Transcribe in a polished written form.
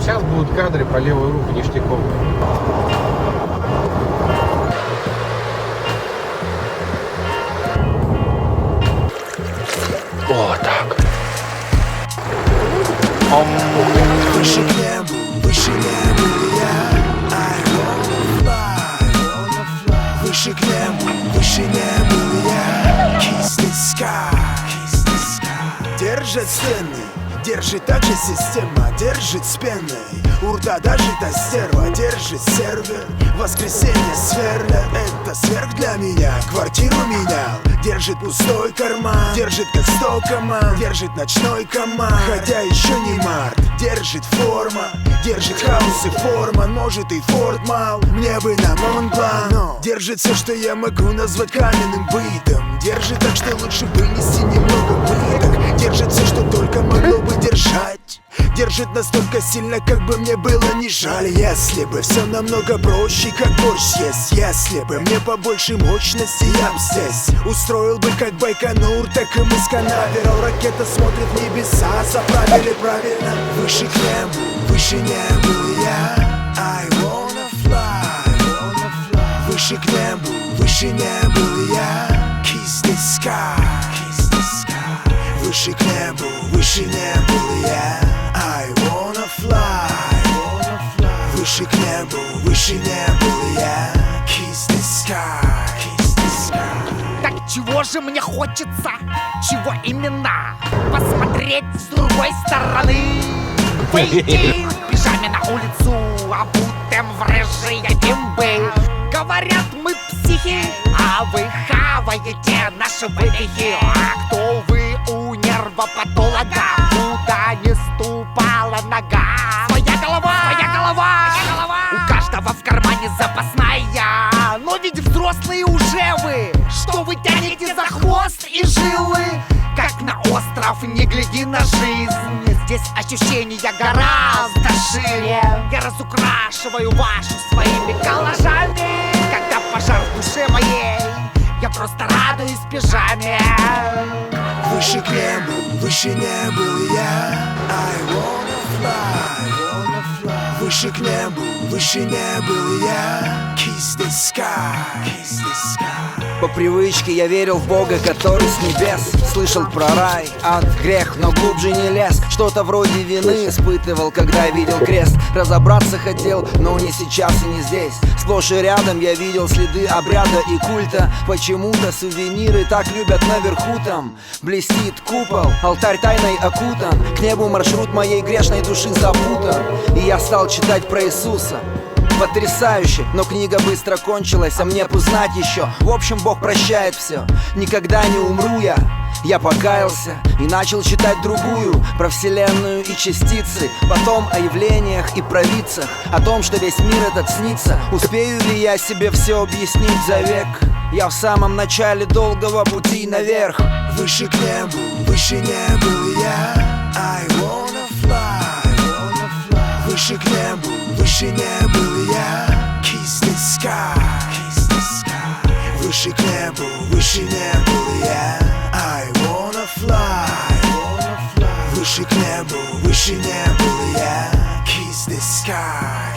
Сейчас будут кадры по левую руку ништяковые. О, так. Выше к небу, выше небу я. I wanna fly. Выше к небу, выше небу я. Kiss the sky. Держит стены, держит также система, держит с пеной. Урда даже та стерва, держит сервер. Воскресенье сверлят, это сверх для меня. Квартиру менял, держит пустой карман. Держит как 100 команд, держит ночной команд. Хотя еще не март, держит форма. Держит хаос и форма, может и форт мал. Мне бы на Монблан, но держит все, что я могу назвать каменным бытом. Держит так, что лучше вынести немного пыток. Держит все, что только могло бы держать. Держит настолько сильно, как бы мне было не жаль. Если бы все намного проще, как борщ съесть. Если бы мне побольше мощности, я б здесь устроил бы как Байконур, так и мы с Канаверал. Ракета смотрит в небеса, заправили правильно. Выше к небу, выше небу я. I wanna fly. Выше к небу, выше небу я. Kiss the sky. Выше к небу, выше небу я. I wanna fly. Выше к небу, выше небу я. Kiss the sky. Так чего же мне хочется? Чего именно? Посмотреть с другой стороны. Выйти в пижаме на улицу, обутым в рыжие бимбы. Говорят, мы психи, а вы хаваете наши вывихи. А кто вы у нервопатолога? Куда не ступала нога? Своя голова, у каждого в кармане запасная. Но ведь взрослые уже вы. Что вы тянете за хвост и жилы? Как на остров, не гляди на жизнь. Здесь ощущения гораздо шире. Я разукрашиваю вашу своими коллажами. Когда пожар в душе моей, я просто радуюсь пижаме. Выше к небу, выше небу я. I wanna fly. Выше к небу, выше небу я. Kiss the sky. По привычке я верил в Бога, который с небес. Слышал про рай, ад, грех, но глубже не лез. Что-то вроде вины испытывал, когда видел крест. Разобраться хотел, но не сейчас и не здесь. Сплошь и рядом я видел следы обряда и культа. Почему-то сувениры так любят наверху там. Блестит купол, алтарь тайной окутан. К небу маршрут моей грешной души запутан. И я стал читать про Иисуса. Потрясающе, но книга быстро кончилась, а мне б узнать еще. В общем, Бог прощает все, никогда не умру я. Я покаялся и начал читать другую, про вселенную и частицы. Потом о явлениях и провидцах, о том, что весь мир этот снится. Успею ли я себе все объяснить за век? Я в самом начале долгого пути наверх. Выше к небу, выше небу я. I wanna fly. Выше к небу, выше небу я. Kiss the sky. Выше к небу, выше небу я. I wanna fly. Выше к небу, выше небу я. Kiss the sky.